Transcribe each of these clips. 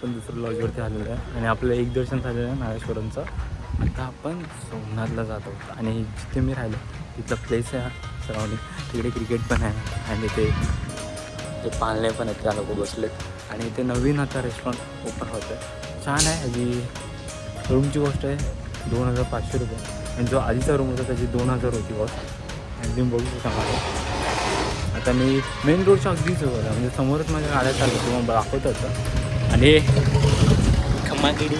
आपण दुसऱ्या लॉजवरती आलेलो आहे आणि आपलं एक दर्शन झालेलं आहे नागेश्वरमचं. आता आपण सोमनाथला जात आहोत आणि जिथे मी राहिलो तिथलं प्लेस आहे सराउंडिंग, तिकडे क्रिकेट पण आहे आणि ते पाळणे पण आहेत, त्या लोक बसलेत आणि इथे नवीन आता रेस्टॉरंट ओपन होतं आहे. छान आहे. ह्याची रूमची गोष्ट आहे 2500 रुपये आणि जो आधीचा रूम होता त्याची 2000 होती कॉस्ट. आणि तुम्ही बघू शकता मला आता मी मेन रोडच्या अगदीच होता म्हणजे समोरच माझ्या गाड्या चालू किंवा दाखवत होतं आणि खम्मागिरी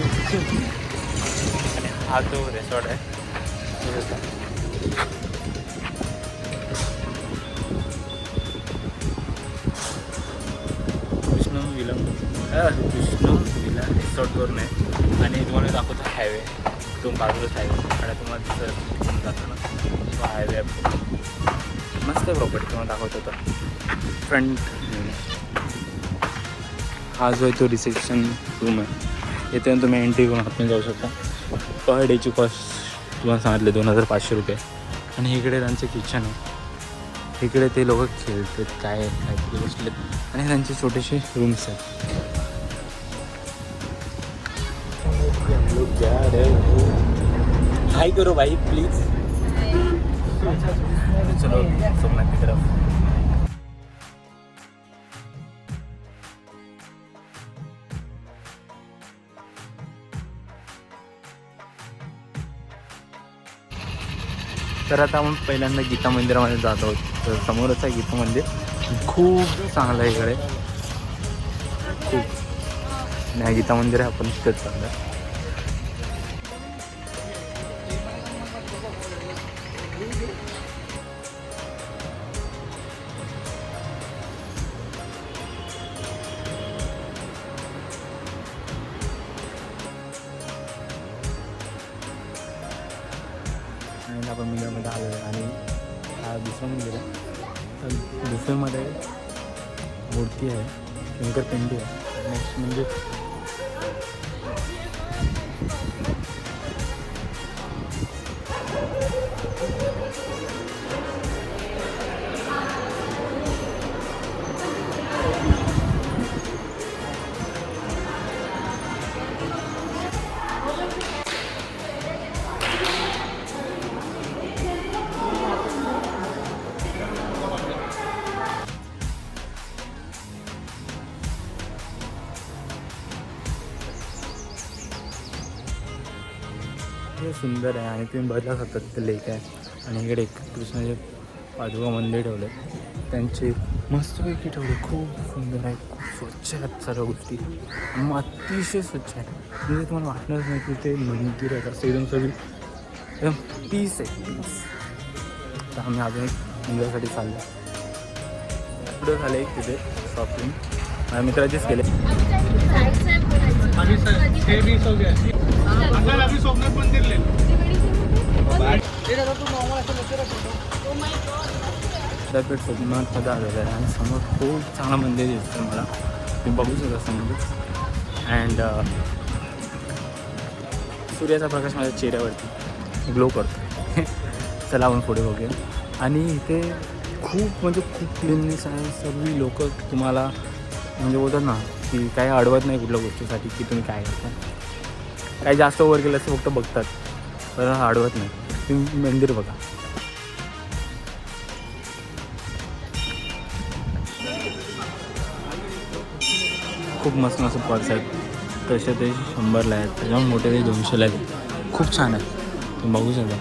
आणि हा जो रेसॉर्ट आहे विष्णू विला रिसॉर्टवरून आहे आणि तुम्हाला दाखवतो हायवे, तो बाजूलाच हायवे आणि तुम्हाला दिसत जातो ना तो हायवे आहे. मस्त आहे प्रॉपर्टी, तुम्हाला दाखवत होता फ्रंट. हा जो आहे तो रिसेप्शन रूम आहे, येथे तुम्ही एंट्री करून आतमध्ये जाऊ शकता. पर डेची कॉस्ट तुम्हाला सांगितले 2500 रुपये. आणि इकडे त्यांचे किचन आहे, इकडे ते लोक खेळतात काय काहीतरी बसलेत आणि त्यांचे छोटेसे रूम्स आहेत. हाय करो भाई प्लीज. चलो सोमनाथ की तरफ. तर आता आपण पहिल्यांदा गीता मंदिरामध्ये जात आहोत. तर समोरच आहे गीता मंदिर, खूप चांगलं आहे इकडे खूप. आणि गीता मंदिर आहे, आपण तिथेच चांगलं आहे. आणि आपण मंदिरामध्ये आलो आहे आणि हा दुसरं मंदिर आहे. तर गुफेमध्ये मूर्ती आहे, शंकर पिंडी आहे. नेक्स्ट म्हणजे हे सुंदर आहे आणि तुम्ही बघला जातात तिथे लेक आहे आणि इकडे एक कृष्णाचे पादुका मंदिर ठेवले, त्यांचे मस्तपैकी ठेवले. खूप सुंदर आहे, खूप स्वच्छ आहेत सर्व गोष्टी, मग अतिशय स्वच्छ आहे. म्हणजे तुम्हाला वाटणारच नाही की ते मंदिर आहे असं, एकदम सगळी एकदम पीस आहे पीस. तर आम्ही अजून एक मंदिरासाठी चाललो. पुढे झालं एक तिथे शॉपिंग माझ्या मित्राचेच केले. विद्यापीठ सोमनाथमध्ये आलेलं आहे आणि समोर खूप चांगला मंदिर दिसतं मला, तुम्ही बघू शकता समोर. अँड सूर्याचा प्रकाश माझ्या चेहऱ्यावरती ग्लो करतो. चला आपण पुढे बघूया. आणि इथे खूप म्हणजे खूप क्लीननेस आहे. सर्व लोक तुम्हाला म्हणजे बोलतात ना की काही अडवत नाही कुठल्या गोष्टीसाठी की तुम्ही काय करता. काही जास्त ओव्हर केलं असं फक्त बघतात, तर अडवत नाही. तुम्ही मंदिर बघा, खूप मस्त मस्त पर्स आहेत. तसे ते 100ला आहेत, त्याच्यामुळे मोठे ते 200ला आहेत. खूप छान आहे, तुम्ही बघू शकता.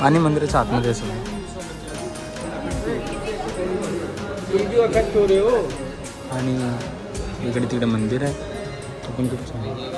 आणि मंदिराच्या आतमध्ये असं आणि इकडे तिकडे मंदिर आहे, तो पण खूप छान आहे.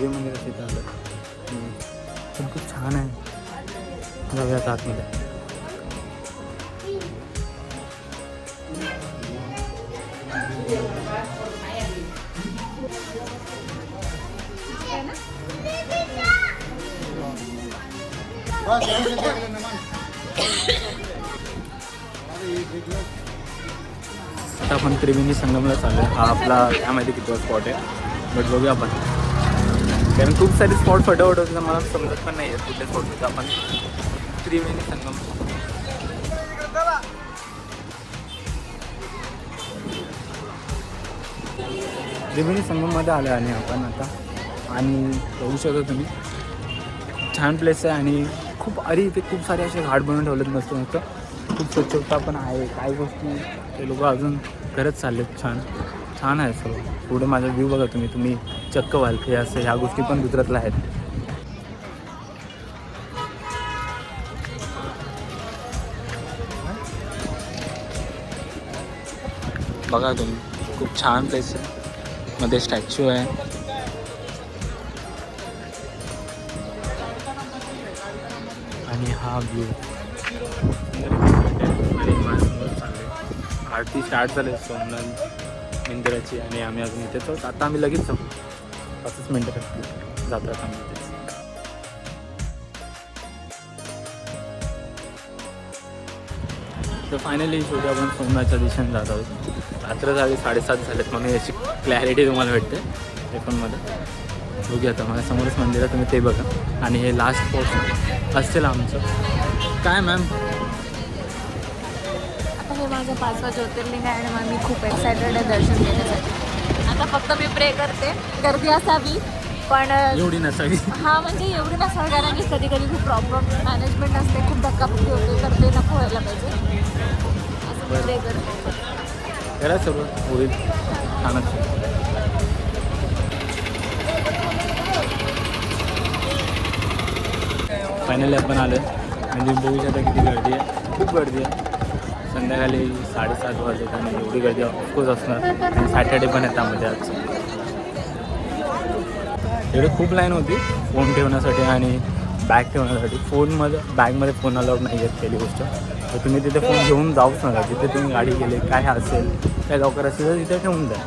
सूर्यमंदिराच्या इथं आलं. पण खूप छान आहे. जाऊयात आतमध्ये. आता आपण त्रिवेणी संगमला चालू आहे. हा आपला त्यामध्ये किती स्पॉट आहे बट बघूया आपण, कारण खूप सारे स्पॉट फटाफट होते तर मला समजत पण नाही आहे कुठले स्पॉट होते. आपण त्रिवेणी संगम त्रिवेणी संगममध्ये आलो आणि आपण आता, आणि बघू शकता तुम्ही छान प्लेस आहे. आणि खूप इथे खूप सारे असे घाट बनवून ठेवलेत मस्त मस्त. खूप स्वच्छता पण आहे. काही गोष्टी ते लोक अजून करत चाललेत. छान छान आहे सर्व. पुढे माझा व्ह्यू बघा तुम्ही चक्क व्हाल की असं ह्या गोष्टी पण गुजरातला आहेत. बघा तुम्ही खूप छान प्लेस आहे. मध्ये स्टॅच्यू आहे. आणि हा व्ह्यू आणि माझ्यासमोर चालले आरती स्टार्ट झाले सोमनाथ मंदिराची. आणि आम्ही अजून इथेच आहोत. आता आम्ही लगेच जाऊ. 5 मिनटं जातात आम्ही इथेच. तर फायनली शेवटी आपण सोमनाथच्या दिशेने जात आहोत. रात्र झाली 7:30 झालेत म्हणून याची क्लॅरिटी तुम्हाला भेटते आयफोनमध्ये. बघूया आता माझ्या समोरच मंदिर आहे, तुम्ही ते बघा. आणि हे लास्ट पोर्शन असेल आमचं. काय मॅम? आता हे माझं 5वा ज्योतिर्लिंग आहे आणि मग मी खूप एक्सायटेड आहे दर्शन घेण्यासाठी. आता फक्त मी प्रे करते गर्दी असावी, पण एवढी नसावी. हा म्हणजे एवढी नसावी, कारण की कधी कधी खूप प्रॉब्लेम मॅनेजमेंट असते, खूप धक्काबुक्की होते, तर ते नको व्हायला पाहिजे असं मी प्रे करते. करा सर्व होईल छानच. फायनली आपण आलो म्हणजे बघू शकता किती गर्दी आहे. खूप गर्दी आहे. संध्याकाळी 7:30 वाजत आणि एवढी गर्दी ऑफकोर्स असणार. आणि सॅटर्डे पण आहे त्यामध्ये आजचं. एवढी खूप लाईन होती फोन ठेवण्यासाठी आणि बॅग ठेवण्यासाठी. बॅगमध्ये फोन अलाउड नाही आहेत पहिली गोष्ट. तर तुम्ही तिथे फोन घेऊन जाऊच नका. जिथे तुम्ही गाडी गेले काय असेल काय लवकर असेल तर तिथे ठेवून द्या.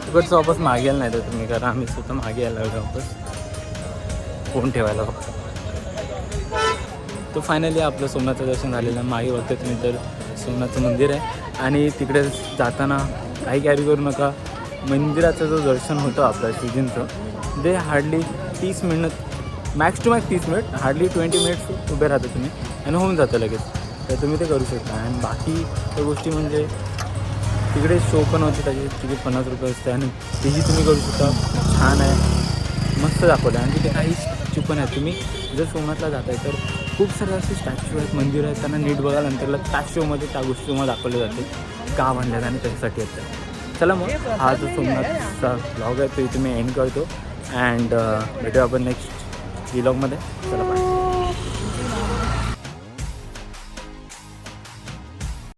तिकडचं वापस मागे यायला नाही तर तुम्ही, कारण आम्ही स्वतः मागे यायला लागलो वापस फोन ठेवायला फक्त. तो फायनली आपलं सोमनाथचं दर्शन झालेलं आहे. मागे बघते तुम्ही तर सोमनाथचं मंदिर आहे. आणि तिकडे जाताना काही कॅरी करू नका. मंदिराचं जो दर्शन होतं आपलं शिवजींचं ते hardly 30 minute, max to max 30 minute, hardly 20 minutes उभे राहता तुम्ही आणि होऊन जातं लगेच. तर तुम्ही ते करू शकता. आणि बाकी त्या गोष्टी म्हणजे तिकडे शो पण होते, त्याची तिकीट 50 रुपये असते आणि तेही तुम्ही करू शकता. छान आहे, मस्त दाखवलं. आणि तिथे काही स्टॅच्यू पण आहेत. तुम्ही जर सोमनाथला जाताय तर खूप सारे असे स्टॅच्यू आहेत, मंदिर आहेत, त्यांना नीट बघा. नंतरला त्या शोमध्ये त्या गोष्टी तुम्हाला दाखवल्या जाते का बांधल्यात आणि त्याच्यासाठी येतात. चला मग हा जो सोमनाथचा व्लॉग आहे तो इथे मी एंड करतो. अँड भेटूया आपण नेक्स्ट व्लॉगमध्ये. चला बाय.